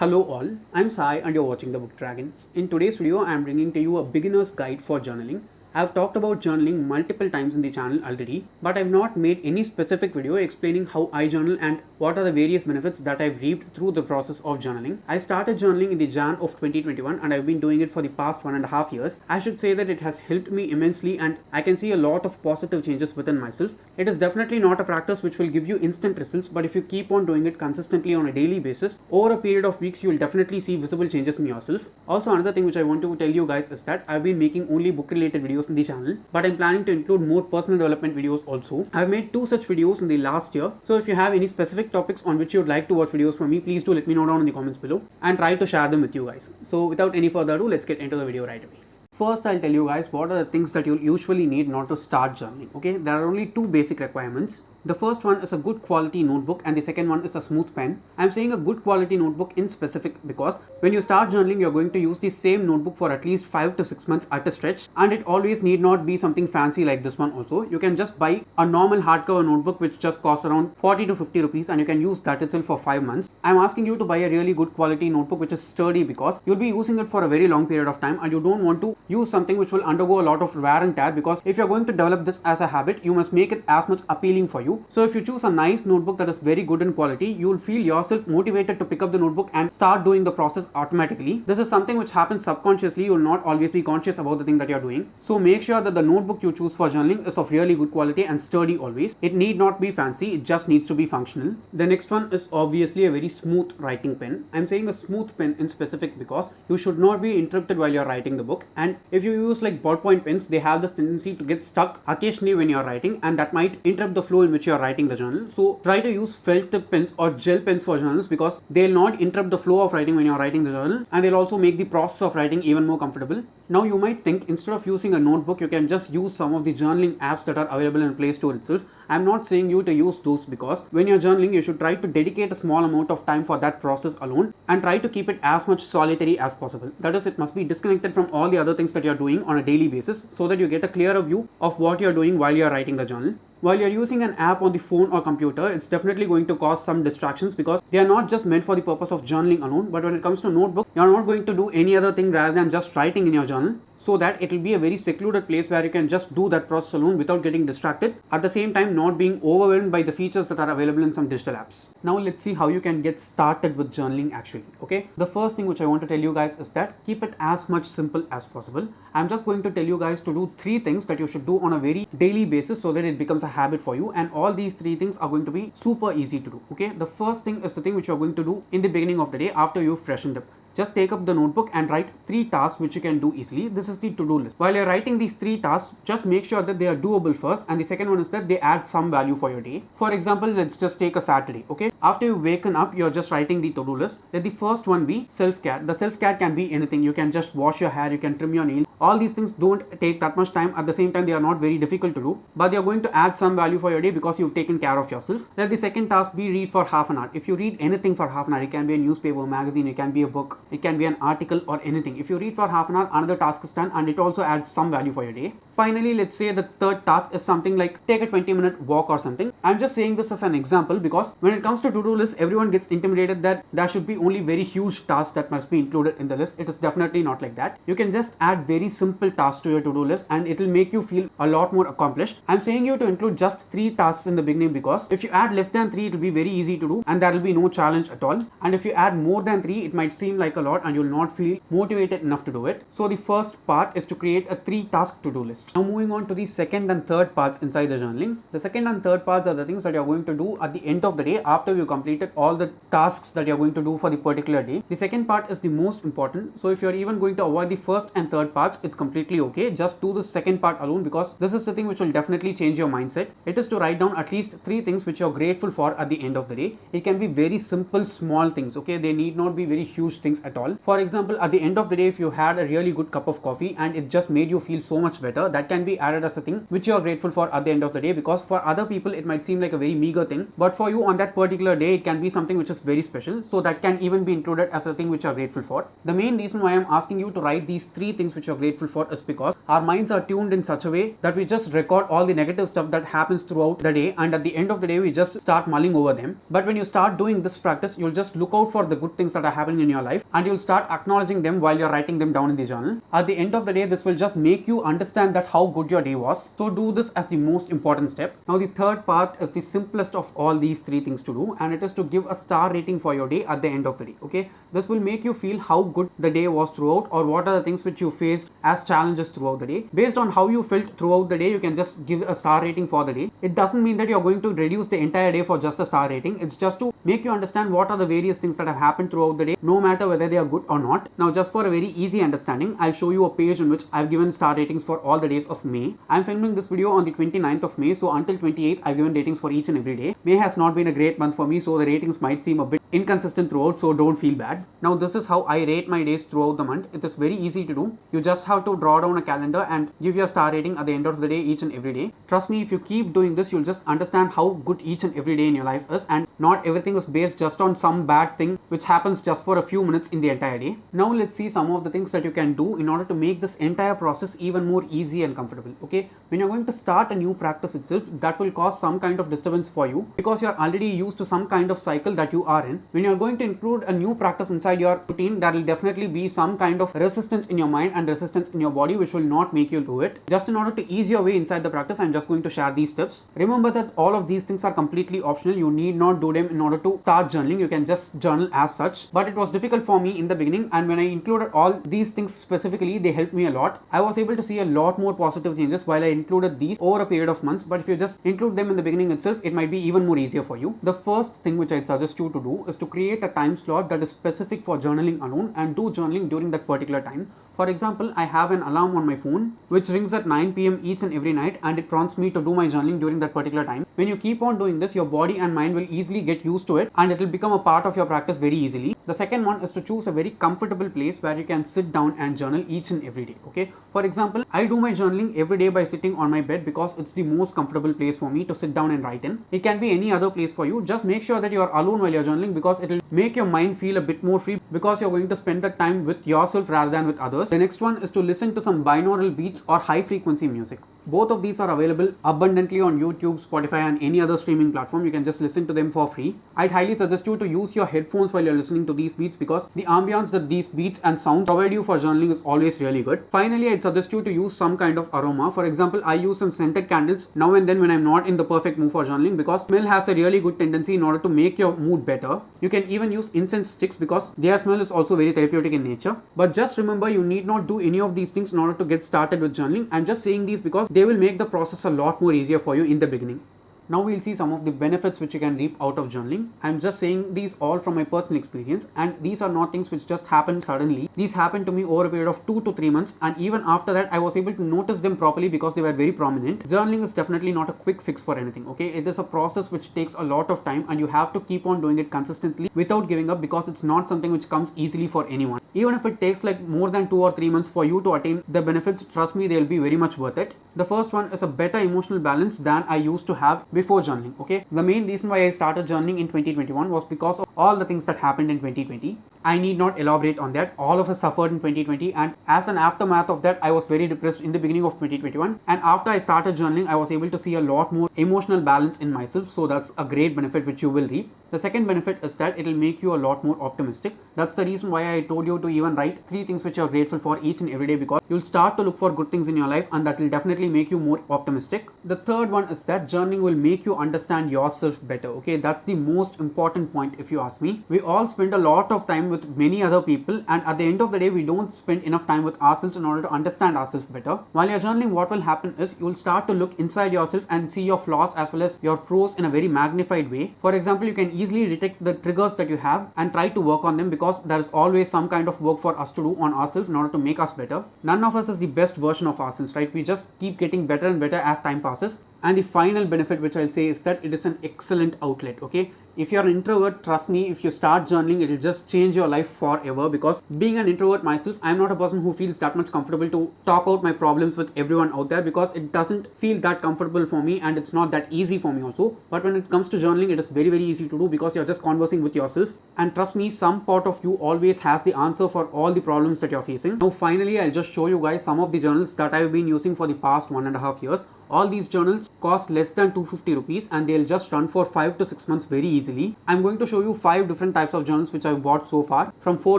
Hello all, I'm Sai and you're watching The Book Dragon. In today's video, I'm bringing to you a beginner's guide for journaling. I've talked about journaling multiple times in the channel already, but I've not made any specific video explaining how I journal and what are the various benefits that I've reaped through the process of journaling. I started journaling in the Jan of 2021 and I've been doing it for the past 1.5 years. I should say that it has helped me immensely and I can see a lot of positive changes within myself. It is definitely not a practice which will give you instant results, but if you keep on doing it consistently on a daily basis, over a period of weeks, you will definitely see visible changes in yourself. Also, another thing which I want to tell you guys is that I've been making only book related videos in the channel, but I'm planning to include more personal development videos also. I've made 2 such videos in the last year, so if you have any specific topics on which you would like to watch videos from me, please do let me know down in the comments below and try to share them with you guys. So without any further ado, let's get into the video right away. First, I'll tell you guys what are the things that you'll usually need in order to start journaling. Okay, there are only 2 basic requirements. The first one is a good quality notebook and the second one is a smooth pen. I'm saying a good quality notebook in specific because when you start journaling, you're going to use the same notebook for at least 5 to 6 months at a stretch, and it always need not be something fancy like this one also. You can just buy a normal hardcover notebook which just costs around 40 to 50 rupees and you can use that itself for 5 months. I'm asking you to buy a really good quality notebook which is sturdy because you'll be using it for a very long period of time and you don't want to use something which will undergo a lot of wear and tear, because if you're going to develop this as a habit, you must make it as much appealing for you. So if you choose a nice notebook that is very good in quality, you will feel yourself motivated to pick up the notebook and start doing the process automatically. This is something which happens subconsciously. You will not always be conscious about the thing that you're doing. So make sure that the notebook you choose for journaling is of really good quality and sturdy always. It need not be fancy, it just needs to be functional. The next one is obviously a very smooth writing pen. I'm saying a smooth pen in specific because you should not be interrupted while you're writing the book, and if you use like ballpoint pens, they have this tendency to get stuck occasionally when you're writing, and that might interrupt the flow in which you're writing the journal. So try to use felt tip pens or gel pens for journals because they'll not interrupt the flow of writing when you're writing the journal, and they'll also make the process of writing even more comfortable. Now you might think instead of using a notebook, you can just use some of the journaling apps that are available in Play Store itself. I'm not saying you to use those because when you're journaling, you should try to dedicate a small amount of time for that process alone and try to keep it as much solitary as possible. That is, it must be disconnected from all the other things that you're doing on a daily basis so that you get a clearer view of what you're doing while you're writing the journal. While you're using an app on the phone or computer, it's definitely going to cause some distractions because they are not just meant for the purpose of journaling alone, but when it comes to notebook, you're not going to do any other thing rather than just writing in your journal, so that it will be a very secluded place where you can just do that process alone without getting distracted, at the same time not being overwhelmed by the features that are available in some digital apps. Now let's see how you can get started with journaling actually. Okay, the first thing which I want to tell you guys is that keep it as much simple as possible. I'm just going to tell you guys to do 3 things that you should do on a very daily basis so that it becomes a habit for you, and all these 3 things are going to be super easy to do. Okay, the first thing is the thing which you're going to do in the beginning of the day after you've freshened up. Just take up the notebook and write 3 tasks which you can do easily. This is the to-do list. While you're writing these 3 tasks, just make sure that they are doable first, and the second one is that they add some value for your day. For example, let's just take a Saturday. Okay, after you've waken up, you're just writing the to-do list. Let the first one be self-care. The self-care can be anything. You can just wash your hair, you can trim your nails. All these things don't take that much time. At the same time, they are not very difficult to do, but they are going to add some value for your day because you've taken care of yourself. Let the second task be read for half an hour. If you read anything for half an hour, it can be a newspaper, magazine, it can be a book, it can be an article or anything. If you read for half an hour, another task is done and it also adds some value for your day. Finally, let's say the third task is something like take a 20-minute walk or something. I'm just saying this as an example because when it comes to to-do list, everyone gets intimidated that there should be only very huge tasks that must be included in the list. It is definitely not like that. You can just add very simple tasks to your to-do list and it will make you feel a lot more accomplished. I'm saying you to include just 3 tasks in the beginning because if you add less than 3, it will be very easy to do and there will be no challenge at all. And if you add more than 3, it might seem like a lot and you'll not feel motivated enough to do it. So the first part is to create a 3-task to-do list. Now moving on to the second and third parts inside the journaling. The second and third parts are the things that you're going to do at the end of the day after you completed all the tasks that you're going to do for the particular day. The second part is the most important. So if you're even going to avoid the first and third parts, it's completely okay. Just do the second part alone because this is the thing which will definitely change your mindset. It is to write down at least 3 things which you're grateful for at the end of the day. It can be very simple, small things. Okay, they need not be very huge things at all. For example, at the end of the day, if you had a really good cup of coffee and it just made you feel so much better, that can be added as a thing which you are grateful for at the end of the day, because for other people it might seem like a very meager thing, but for you on that particular day it can be something which is very special, so that can even be included as a thing which you are grateful for. The main reason why I'm asking you to write these 3 things which you are grateful for is because our minds are tuned in such a way that we just record all the negative stuff that happens throughout the day, and at the end of the day we just start mulling over them. But when you start doing this practice, you'll just look out for the good things that are happening in your life and you'll start acknowledging them while you're writing them down in the journal. At the end of the day, this will just make you understand that how good your day was. So do this as the most important step. Now the third part is the simplest of all these three things to do, and it is to give a star rating for your day at the end of the day. Okay, this will make you feel how good the day was throughout, or what are the things which you faced as challenges throughout the day. Based on how you felt throughout the day, you can just give a star rating for the day. It doesn't mean that you're going to reduce the entire day for just a star rating. It's just to make you understand what are the various things that have happened throughout the day, no matter whether they are good or not. Now just for a very easy understanding, I'll show you a page in which I've given star ratings for all the days of May. I'm filming this video on the 29th of May, so until 28th I've given ratings for each and every day. May has not been a great month for me, so the ratings might seem a bit inconsistent throughout, so don't feel bad. Now this is how I rate my days throughout the month. It is very easy to do. You just have to draw down a calendar and give your star rating at the end of the day each and every day. Trust me, if you keep doing this, you'll just understand how good each and every day in your life is, and not everything is based just on some bad thing which happens just for a few minutes in the entire day. Now let's see some of the things that you can do in order to make this entire process even more easy and comfortable. Okay, when you're going to start a new practice itself, that will cause some kind of disturbance for you because you're already used to some kind of cycle that you are in. When you're going to include a new practice inside your routine, there will definitely be some kind of resistance in your mind and resistance in your body which will not make you do it. Just in order to ease your way inside the practice, I'm just going to share these tips. Remember that all of these things are completely optional. You need not do them in order to start journaling. You can just journal as such. But it was difficult for me in the beginning, and when I included all these things specifically, they helped me a lot. I was able to see a lot more positive changes while I included these over a period of months. But if you just include them in the beginning itself, it might be even more easier for you. The first thing which I'd suggest you to do is to create a time slot that is specific for journaling alone, and do journaling during that particular time. For example, I have an alarm on my phone which rings at 9 p.m. each and every night, and it prompts me to do my journaling during that particular time. When you keep on doing this, your body and mind will easily get used to it, and it will become a part of your practice very easily. The second one is to choose a very comfortable place where you can sit down and journal each and every day. Okay, for example, I do my journaling every day by sitting on my bed because it's the most comfortable place for me to sit down and write in. It can be any other place for you. Just make sure that you are alone while you're journaling, because it will make your mind feel a bit more free, because you're going to spend that time with yourself rather than with others. The next one is to listen to some binaural beats or high frequency music. Both of these are available abundantly on YouTube, Spotify and any other streaming platform. You can just listen to them for free. I'd highly suggest you to use your headphones while you're listening to these beats, because the ambience that these beats and sound provide you for journaling is always really good. Finally, I'd suggest you to use some kind of aroma. For example, I use some scented candles now and then when I'm not in the perfect mood for journaling, because smell has a really good tendency in order to make your mood better. You can even use incense sticks because their smell is also very therapeutic in nature. But just remember, you need not do any of these things in order to get started with journaling. I'm just saying these because they will make the process a lot more easier for you in the beginning. Now we'll see some of the benefits which you can reap out of journaling. I'm just saying these all from my personal experience, and these are not things which just happen suddenly. These happened to me over a period of 2 to 3 months, and even after that I was able to notice them properly because they were very prominent. Journaling is definitely not a quick fix for anything. Okay, it is a process which takes a lot of time, and you have to keep on doing it consistently without giving up, because it's not something which comes easily for anyone. Even if it takes like more than 2 or 3 months for you to attain the benefits, trust me, they'll be very much worth it. The first one is a better emotional balance than I used to have before journaling. Okay, the main reason why I started journaling in 2021 was because of all the things that happened in 2020. I need not elaborate on that. All of us suffered in 2020, and as an aftermath of that, I was very depressed in the beginning of 2021. And after I started journaling, I was able to see a lot more emotional balance in myself. So that's a great benefit which you will reap. The second benefit is that it will make you a lot more optimistic. That's the reason why I told you to even write 3 things which you're grateful for each and every day, because you'll start to look for good things in your life, and that will definitely make you more optimistic. The third one is that journaling will make you understand yourself better. Okay, that's the most important point if you ask me. We all spend a lot of time with many other people, and at the end of the day we don't spend enough time with ourselves in order to understand ourselves better. While you're journaling, what will happen is you'll start to look inside yourself and see your flaws as well as your pros in a very magnified way. For example, you can easily detect the triggers that you have and try to work on them, because there is always some kind of work for us to do on ourselves in order to make us better. None of us is the best version of ourselves, right? We just keep getting better and better as time passes. And the final benefit which I'll say is that it is an excellent outlet. Okay, if you're an introvert, trust me, if you start journaling, it will just change your life forever. Because being an introvert myself, I'm not a person who feels that much comfortable to talk out my problems with everyone out there, because it doesn't feel that comfortable for me and it's not that easy for me also. But when it comes to journaling, it is very very easy to do because you're just conversing with yourself. And trust me, some part of you always has the answer for all the problems that you're facing. Now finally, I'll just show you guys some of the journals that I've been using for the past 1.5 years. All these journals cost less than 250 rupees and they'll just run for 5 to 6 months very easily. I'm going to show you 5 different types of journals which I've bought so far from 4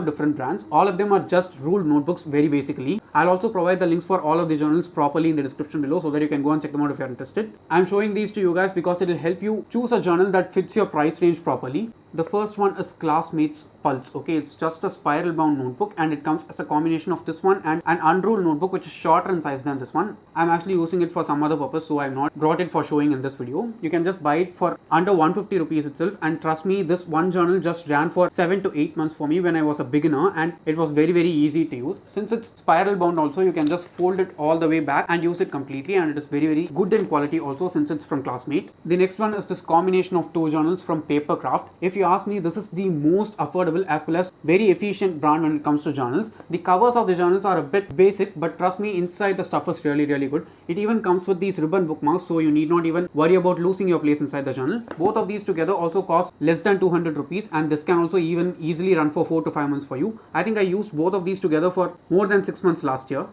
different brands. All of them are just ruled notebooks very basically. I'll also provide the links for all of the journals properly in the description below so that you can go and check them out if you're interested. I'm showing these to you guys because it will help you choose a journal that fits your price range properly. The first one is Classmates Pulse. Okay, it's just a spiral bound notebook and it comes as a combination of this one and an unruled notebook which is shorter in size than this one. I'm actually using it for some other purpose, so I've not brought it for showing in this video. You can just buy it for under 150 rupees itself, and trust me, this one journal just ran for 7 to 8 months for me when I was a beginner, and it was very very easy to use. Since it's spiral bound also, you can just fold it all the way back and use it completely, and it is very very good in quality also since it's from Classmate. The next one is this combination of 2 journals from Papercraft. If you ask me, this is the most affordable as well as very efficient brand when it comes to journals. The covers of the journals are a bit basic, but trust me, inside the stuff is really really good. It even comes with these ribbon bookmarks, so you need not even worry about losing your place inside the journal. Both of these together also cost less than 200 rupees, and this can also even easily run for 4 to 5 months for you. I think I used both of these together for more than 6 months last year.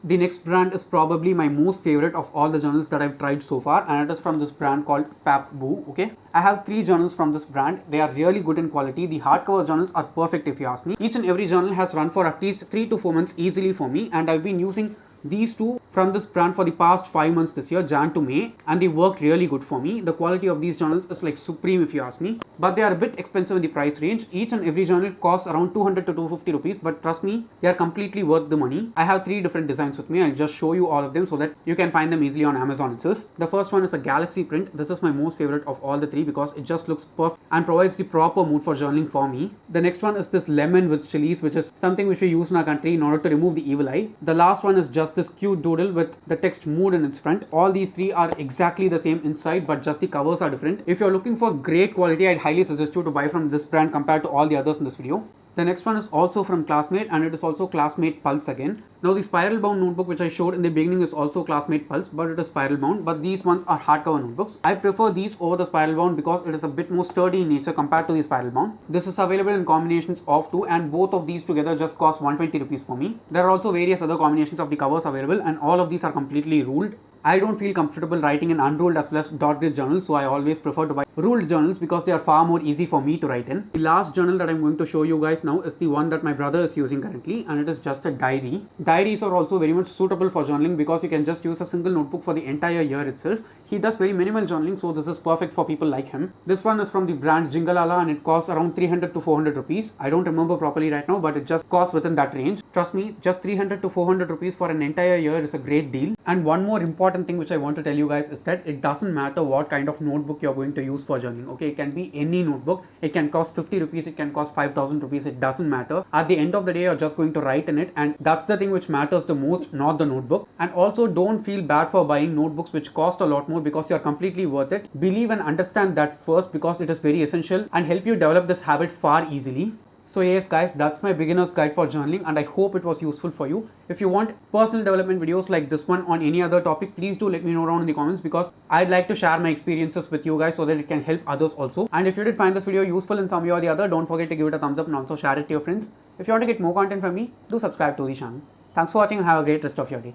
The next brand is probably my most favorite of all the journals that I've tried so far, and it is from this brand called Papboo. Okay, I have 3 journals from this brand. They are really good in quality. The hardcover journals are perfect if you ask me. Each and every journal has run for at least 3 to 4 months easily for me, and I've been using these 2 from this brand for the past 5 months this year, Jan to May, and they worked really good for me. The quality of these journals is like supreme if you ask me, but they are a bit expensive in the price range. Each and every journal costs around 200 to 250 rupees, but trust me, they are completely worth the money. I have 3 different designs with me. I'll just show you all of them so that you can find them easily on Amazon itself. The first one is a galaxy print. This is my most favorite of all the 3 because it just looks perfect and provides the proper mood for journaling for me. The next one is this lemon with chilies, which is something which we use in our country in order to remove the evil eye. The last one is just this cute doodle with the text mood in its front. All these 3 are exactly the same inside, but just the covers are different. If you're looking for great quality, I'd highly suggest you to buy from this brand compared to all the others in this video. The next one is also from Classmate, and it is also Classmate Pulse again. Now the spiral bound notebook which I showed in the beginning is also Classmate Pulse, but it is spiral bound, but these ones are hardcover notebooks. I prefer these over the spiral bound because it is a bit more sturdy in nature compared to the spiral bound. This is available in combinations of 2, and both of these together just cost 120 rupees for me. There are also various other combinations of the covers available, and all of these are completely ruled. I don't feel comfortable writing in unruled as well as dot grid journals, so I always prefer to buy ruled journals because they are far more easy for me to write in. The last journal that I'm going to show you guys now is the one that my brother is using currently, and it is just a diary. Diaries are also very much suitable for journaling because you can just use a single notebook for the entire year itself. He does very minimal journaling, so this is perfect for people like him. This one is from the brand Jingalala, and it costs around 300 to 400 rupees. I don't remember properly right now, but it just costs within that range. Trust me, just 300 to 400 rupees for an entire year is a great deal. And one more important thing which I want to tell you guys is that it doesn't matter what kind of notebook you're going to use for journaling. Okay, it can be any notebook. It can cost 50 rupees, it can cost 5,000 rupees, it doesn't matter. At the end of the day, you're just going to write in it, and that's the thing which matters the most, not the notebook. And also, don't feel bad for buying notebooks which cost a lot more because you're completely worth it. Believe and understand that first because it is very essential and help you develop this habit far easily. So yes guys, that's my beginner's guide for journaling, and I hope it was useful for you. If you want personal development videos like this one on any other topic, please do let me know down in the comments because I'd like to share my experiences with you guys so that it can help others also. And if you did find this video useful in some way or the other, don't forget to give it a thumbs up and also share it to your friends. If you want to get more content from me, do subscribe to the channel. Thanks for watching and have a great rest of your day.